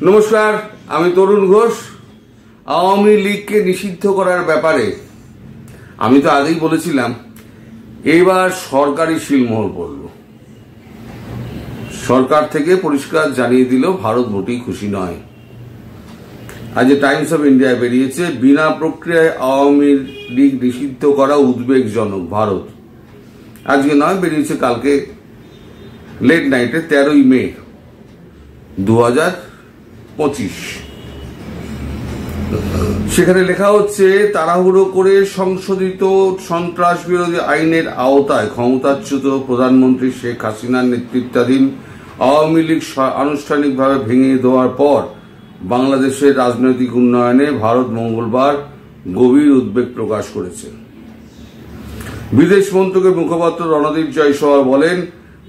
নমস্কার, আমি তরুণ ঘোষ। আওয়ামী লীগকে নিষিদ্ধ করার ব্যাপারে আমি তো আগেই বলেছিলাম, এবার সরকারি শিলমোহর পড়ল। সরকার থেকে পরিষ্কার জানিয়ে দিল ভারত মোটেই খুশি নয়। আজ টাইমস অফ ইন্ডিয়া বেরিয়েছে, বিনা প্রক্রিয়ায় আওয়ামী লীগ নিষিদ্ধ করা উদ্বেগজনক ভারত। আজকে নয়, বেরিয়েছে কালকে লেট নাইটে, 13ই মে 2025। সেখানে লেখা হচ্ছে, তাড়াহুড়ো করে সংশোধিত সন্ত্রাস বিরোধী আইনের আওতায় ক্ষমতাচ্যুত প্রধানমন্ত্রী শেখ হাসিনার নেতৃত্বাধীন আওয়ামী লীগ আনুষ্ঠানিকভাবে ভেঙে দেওয়ার পর বাংলাদেশের রাজনৈতিক উন্নয়নে ভারত মঙ্গলবার গভীর উদ্বেগ প্রকাশ করেছে। বিদেশ মন্ত্রকের মুখপাত্র রণদীপ জয়সওয়াল বলেন,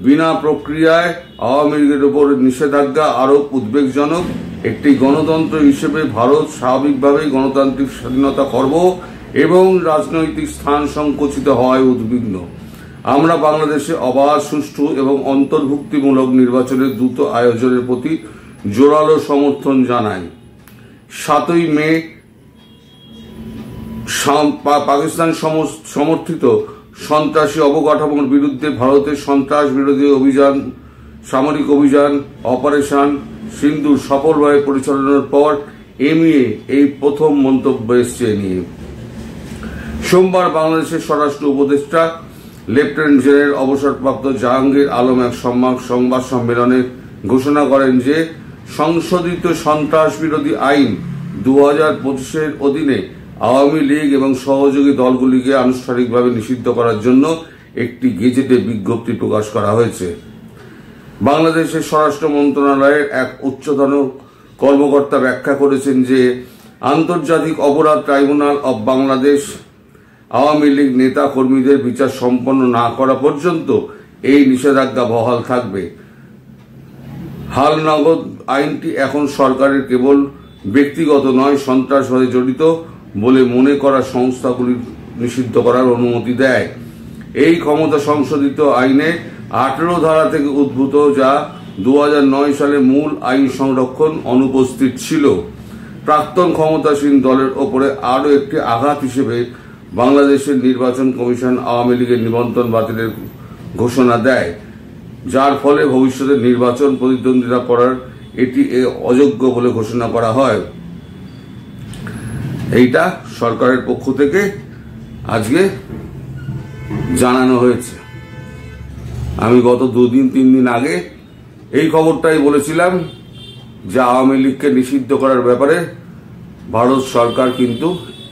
বিনা প্রক্রিয়ায় আওয়ামী লীগের উপর নিষেধাজ্ঞা আরোপ উদ্বেগজনক। একটি গণতন্ত্র হিসেবে ভারত স্বাভাবিকভাবেই গণতান্ত্রিক স্বাধীনতা খর্ব এবং রাজনৈতিক স্থান সংকুচিত হওয়ায় উদ্বিগ্ন। আমরা বাংলাদেশে অবাধ, সুষ্ঠু এবং অন্তর্ভুক্তিমূলক নির্বাচনের দ্রুত আয়োজনের প্রতি জোরালো সমর্থন জানাই। 7ই মে পাকিস্তান সমর্থিত সন্ত্রাসী অবকাঠামোর বিরুদ্ধে ভারতের সন্ত্রাস বিরোধী অভিযান, সামরিক অভিযান অপারেশন সিন্দুর সফলভাবে পরিচালনার পর এমইএ এই প্রথম মন্তব্য এসছে নিয়ে। সোমবার বাংলাদেশের স্বরাষ্ট্র উপদেষ্টা লেফটেন্যান্ট জেনারেল অবসরপ্রাপ্ত জাহাঙ্গীর আলম এক সংবাদ সম্মেলনে ঘোষণা করেন যে, সংশোধিত সন্ত্রাস বিরোধী আইন 2025-এর অধীনে আওয়ামী লীগ এবং সহযোগী দলগুলিকে আনুষ্ঠানিকভাবে নিষিদ্ধ করার জন্য একটি গেজেটে বিজ্ঞপ্তি প্রকাশ করা হয়েছে। বাংলাদেশের স্বরাষ্ট্র মন্ত্রণালয়ের এক উচ্চতন কর্মকর্তা ব্যাখ্যা করেছেন যে, আন্তর্জাতিক অপরাধ ট্রাইব্যুনাল অব বাংলাদেশ আওয়ামী লীগ নেতা কর্মীদের বিচার সম্পন্ন না করা পর্যন্ত এই নিষেধাজ্ঞা বহাল থাকবে। হালনাগদ আইনটি এখন সরকারের কেবল ব্যক্তিগত নয়, সন্ত্রাসবাদে জড়িত বলে মনে করা সংস্থাগুলি নিষিদ্ধ করার অনুমতি দেয়। এই ক্ষমতা সংশোধিত আইনে 18 ধারা থেকে উদ্ভূত, যা 2009 সালে মূল আইন সংরক্ষণ অনুপস্থিত ছিল। প্রাক্তন ক্ষমতাসীন দলের ওপরে আরও একটি আঘাত হিসেবে বাংলাদেশের নির্বাচন কমিশন আওয়ামী লীগের নিবন্ধন বাতিলের ঘোষণা দেয়, যার ফলে ভবিষ্যতে নির্বাচন প্রতিদ্বন্দ্বিতা করার এটি অযোগ্য বলে ঘোষণা করা হয়। এইটা সরকারের পক্ষ থেকে আজকে জানানো হয়েছে। আমি গত 2-3 দিন আগে এই খবরটাই বলেছিলাম যে, আওয়ামী লীগকে নিষিদ্ধ করার ব্যাপারে ভারত সরকার কিন্তু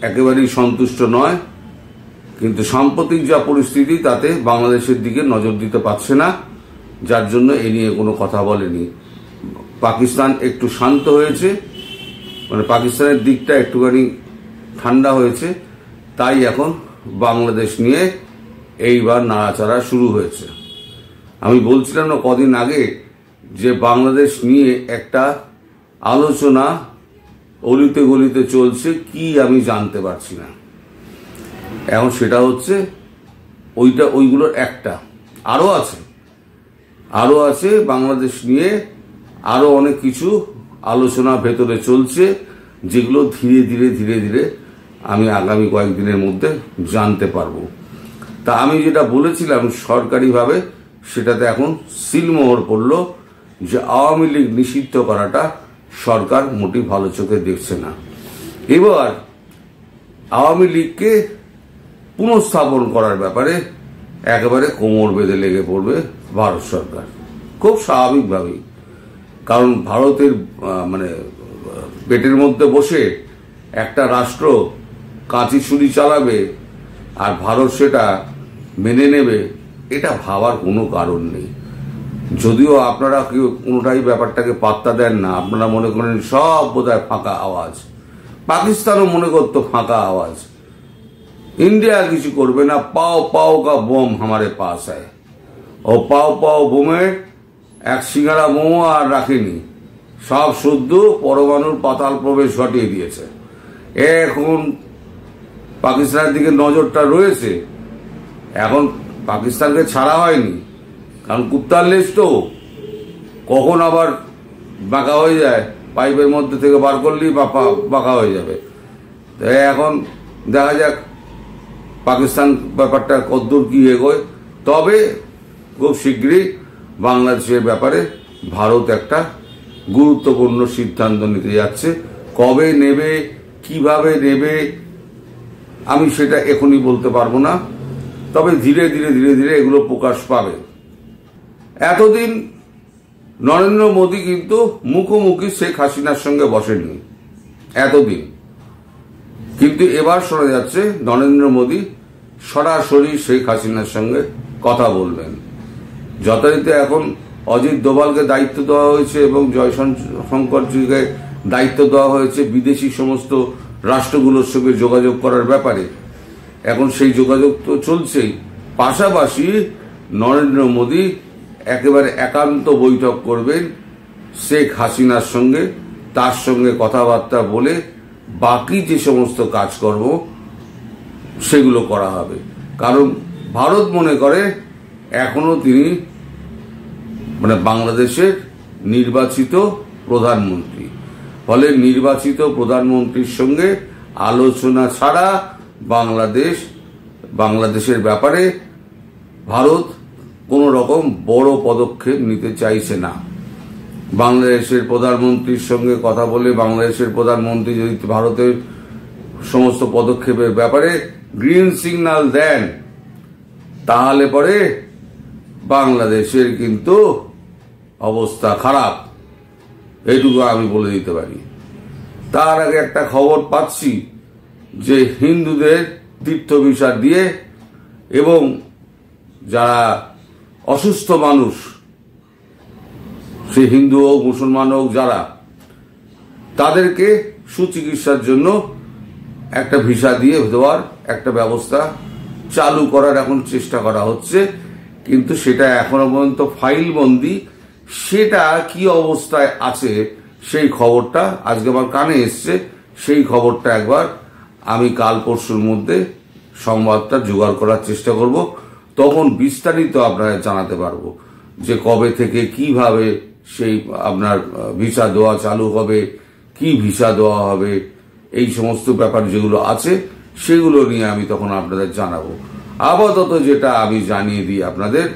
একেবারেই সন্তুষ্ট নয়। কিন্তু সাম্প্রতিক যা পরিস্থিতি, তাতে বাংলাদেশের দিকে নজর দিতে পারছে না, যার জন্য এ নিয়ে কোনো কথা বলেনি। পাকিস্তান একটু শান্ত হয়েছে, মানে পাকিস্তানের দিকটা একটুখানি ঠান্ডা হয়েছে, তাই এখন বাংলাদেশ নিয়ে এইবার নাড়াচাড়া শুরু হয়েছে। আমি বলছিলাম না কদিন আগে যে, বাংলাদেশ নিয়ে একটা আলোচনা অলিতে গলিতে চলছে, কি আমি জানতে পারছি না। এখন সেটা হচ্ছে ওইগুলোর একটা আরো আছে বাংলাদেশ নিয়ে আরো অনেক কিছু আলোচনা ভেতরে চলছে, যেগুলো ধীরে ধীরে আমি আগামী কয়েকদিনের মধ্যে জানতে পারবো। তা আমি যেটা বলেছিলাম সরকারিভাবে, সেটাতে এখন সিলমোহর পড়ল যে, আওয়ামী লীগ নিষিদ্ধ করাটা সরকার মোটেই ভালো চোখে দেখছে না। এবার আওয়ামী লীগকে পুনঃস্থাপন করার ব্যাপারে একেবারে কোমর বেঁধে লেগে পড়বে ভারত সরকার, খুব স্বাভাবিকভাবেই। কারণ ভারতের পেটের মধ্যে বসে একটা রাষ্ট্র কাঁচি ছুরি চালাবে আর ভারত সেটা মেনে নেবে, এটা ভাবার কোনো কারণ নেই। যদিও আপনারা কেউ কোনোটাই ব্যাপারটাকে পাত্তা দেন না, আপনারা মনে করেন সব বোধহয় ফাঁকা আওয়াজ। পাকিস্তানও মনে করতো ফাঁকা আওয়াজ। इंडिया কিছু করবে না, পাও পাও কা বোম हमारे पास है। ও পাও পাও বোমের এক সিঙ্গারা বোমও আর রাখেনি, সব শুদ্ধ পরমাণুর পাতাল প্রবেশ ঘটিয়ে দিয়েছে। এখন পাকিস্তানের দিকে নজরটা রয়েছে। এখন পাকিস্তানকে ছাড়া হয়নি, কারণ কুত্তার লেজ তো কখন আবার বাঁকা হয়ে যায় পাইপের মধ্যে থেকে বার করলেই বাঁকা হয়ে যাবে। তাই এখন দেখা যাক পাকিস্তান ব্যাপারটা কতদূর কি এগোয়। তবে খুব শীঘ্রই বাংলাদেশের ব্যাপারে ভারত একটা গুরুত্বপূর্ণ সিদ্ধান্ত নিতে যাচ্ছে। কবে নেবে, কিভাবে নেবে, আমি সেটা এখনই বলতে পারবো না। তবে ধীরে ধীরে ধীরে ধীরে এগুলো প্রকাশ পাবে। এতদিন নরেন্দ্র মোদী কিন্তু মুখোমুখি শেখ হাসিনার সঙ্গে বসেননি এতদিন, কিন্তু এবার শোনা যাচ্ছে নরেন্দ্র মোদী সরাসরি শেখ হাসিনার সঙ্গে কথা বলবেন। যথারীতি এখন অজিত দোভালকে দায়িত্ব দেওয়া হয়েছে এবং জয়শঙ্করজিকে দায়িত্ব দেওয়া হয়েছে বিদেশি সমস্ত রাষ্ট্রগুলোর সঙ্গে যোগাযোগ করার ব্যাপারে। এখন সেই যোগাযোগ তো চলছেই, পাশাপাশি নরেন্দ্র মোদী একেবারে একান্ত বৈঠক করবেন শেখ হাসিনার সঙ্গে, তার সঙ্গে কথাবার্তা বলে বাকি যে সমস্ত কাজকর্ম সেগুলো করা হবে। কারণ ভারত মনে করে এখনো তিনি বাংলাদেশের নির্বাচিত প্রধানমন্ত্রী, ফলে নির্বাচিত প্রধানমন্ত্রীর সঙ্গে আলোচনা ছাড়া বাংলাদেশের ব্যাপারে ভারত কোন রকম বড় পদক্ষেপ নিতে চাইছে না। বাংলাদেশের প্রধানমন্ত্রীর সঙ্গে কথা বলে বাংলাদেশের প্রধানমন্ত্রী যদি ভারতের সমস্ত পদক্ষেপের ব্যাপারে গ্রিন সিগন্যাল দেন, তাহলে পরে বাংলাদেশের কিন্তু অবস্থা খারাপ, এইটুকু আমি বলে দিতে পারি। তার আগে একটা খবর পাচ্ছি যে হিন্দুদের তীর্থ ভিসা দিয়ে এবং যারা অসুস্থ মানুষ, সে হিন্দু হোক মুসলমান হোক যারা, তাদেরকে সুচিকিৎসার জন্য একটা ভিসা দিয়ে দেওয়ার একটা ব্যবস্থা চালু করার এখন চেষ্টা করা হচ্ছে। কিন্তু সেটা এখনো পর্যন্ত ফাইল বন্দি, সেটা কি অবস্থায় আছে সেই খবরটা আজকে আমার কানে এসছে। সেই খবরটা একবার আমি কাল পরশুর মধ্যে সংবাদটা জোগাড় করার চেষ্টা করব, তখন বিস্তারিত আপনারা জানাতে পারবো যে কবে থেকে কিভাবে সেই আপনার ভিসা দেওয়া চালু হবে, কি ভিসা দেওয়া হবে, এই সমস্ত ব্যাপার যেগুলো আছে সেগুলো নিয়ে আমি তখন আপনাদের জানাবো। আপাতত যেটা আমি জানিয়ে দিই আপনাদের,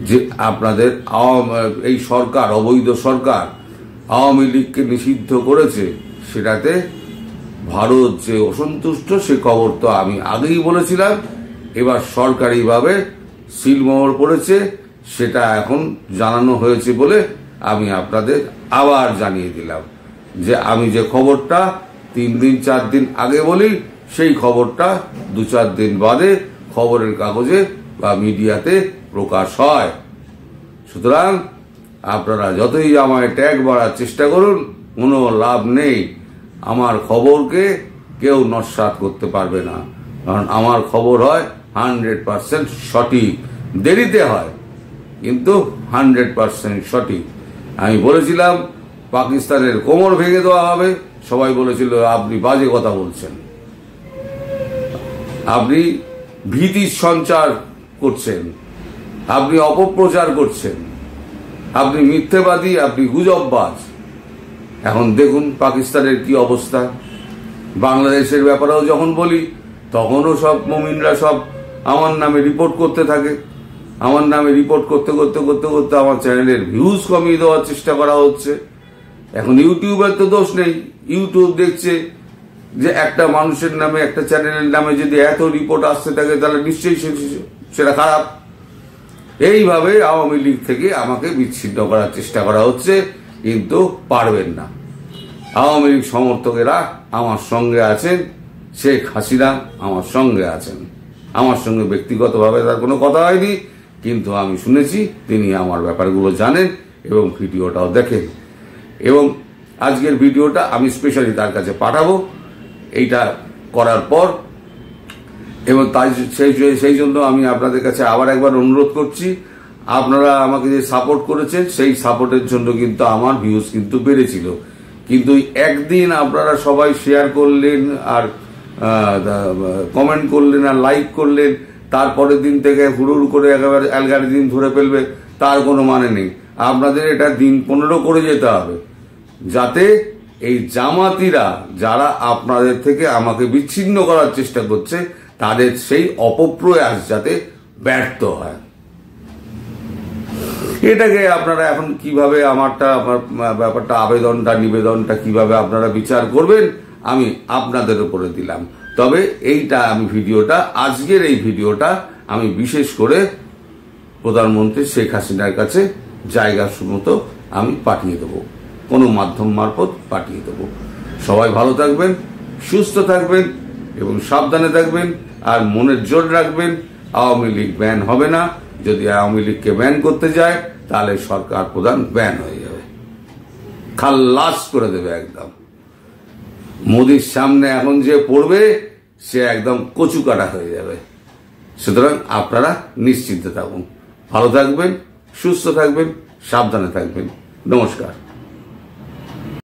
যে আপনাদের এই সরকার, অবৈধ সরকার আওয়ামী লীগকে নিষিদ্ধ করেছে, সেটাতে ভারত যে অসন্তুষ্ট সে খবর তো আমি আগেই বলেছিলাম। এবার সরকারিভাবে সিলমোহর পড়েছে, সেটা এখন জানানো হয়েছে বলে আমি আপনাদের আবার জানিয়ে দিলাম যে আমি যে খবরটা 3 দিন 4 দিন আগে বলি, সেই খবরটা 2-4 দিন বাদে খবরের কাগজে বা মিডিয়াতে প্রকাশ হয়। সুতরাং আপনারা যতই আমায় ট্যাগ বাড়ার চেষ্টা করুন, কোনো লাভ নেই। আমার খবরকে কেউ নস্যাৎ করতে পারবে না, কারণ আমার খবর হয় 100% সঠিক। দেরিতে হয় কিন্তু 100% সঠিক। আমি বলেছিলাম পাকিস্তানের কোমর ভেঙে দেওয়া হবে, সবাই বলেছিল আপনি বাজে কথা বলছেন, আপনি ভীতির সঞ্চার করছেন, আপনি অপপ্রচার করছেন, আপনি মিথ্যেবাদী, আপনি গুজববাজ। এখন দেখুন পাকিস্তানের কি অবস্থা। বাংলাদেশের ব্যাপারেও যখন বলি তখনও সব মুমিনরা সব আমার নামে রিপোর্ট করতে থাকে। আমার নামে রিপোর্ট করতে করতে করতে করতে আমার চ্যানেলের ভিউজ কমিয়ে দেওয়ার চেষ্টা করা হচ্ছে। এখন ইউটিউবের তো দোষ নেই, ইউটিউব দেখছে যে একটা মানুষের নামে, একটা চ্যানেলের নামে যদি এত রিপোর্ট আসতে থাকে তাহলে নিশ্চয়ই সেটা খারাপ। এইভাবে আওয়ামী লীগ থেকে আমাকে বিচ্ছিন্ন করার চেষ্টা করা হচ্ছে, কিন্তু পারবেন না। আওয়ামী লীগ সমর্থকেরা আমার সঙ্গে আছেন, শেখ হাসিনা আমার সঙ্গে আছেন। আমার সঙ্গে ব্যক্তিগতভাবে তার কোনো কথা হয়নি, কিন্তু আমি শুনেছি তিনি আমার ব্যাপারগুলো জানেন এবং ভিডিওটাও দেখেন। এবং আজকের ভিডিওটা আমি স্পেশালি তার কাছে পাঠাবো এইটা করার পর। এবং তাই সেই জন্য আমি আপনাদের কাছে আবার একবার অনুরোধ করছি, আপনারা আমাকে যে সাপোর্ট করেছেন সেই সাপোর্টের জন্য কিন্তু আমার ভিউজ কিন্তু বেড়েছিল, কিন্তু একদিন আপনারা সবাই শেয়ার করলেন আর কমেন্ট করলেন আর লাইক করলেন, তারপরের দিন থেকে হুড়ুড় করে একেবারে অ্যালগরিদম ধরে ফেলবে, তার কোনো মানে নেই। আপনাদের এটা দিন 15 করে যেতে হবে, যাতে এই জামাতিরা যারা আপনাদের থেকে আমাকে বিচ্ছিন্ন করার চেষ্টা করছে তাদের সেই অপপ্রয়াস যাতে ব্যর্থ হয়। এটাকে আপনারা এখন কিভাবে আমার ব্যাপারটা নিবেদনটা কিভাবে আপনারা বিচার করবেন আমি আপনাদের উপরে দিলাম। তবে আজকের এই ভিডিওটা আমি বিশেষ করে প্রধানমন্ত্রী শেখ হাসিনার কাছে জায়গা মতো আমি পাঠিয়ে দেবো, কোনো মাধ্যম মারফত পাঠিয়ে দেবো। সবাই ভালো থাকবেন, সুস্থ থাকবেন এবং সাবধানে থাকবেন। আর মনের জোর রাখবেন, আওয়ামী লীগ ব্যান হবে না। যদি আওয়ামী লীগকে ব্যান করতে যায় তাহলে সরকার প্রধান ব্যান হয়ে যাবে, খাল্লাস করে দেবে একদম। মোদির সামনে এখন যে পড়বে সে একদম কচু কাটা হয়ে যাবে। সুতরাং আপনারা নিশ্চিন্তে থাকুন, ভালো থাকবেন, সুস্থ থাকবেন, সাবধানে থাকবেন। নমস্কার।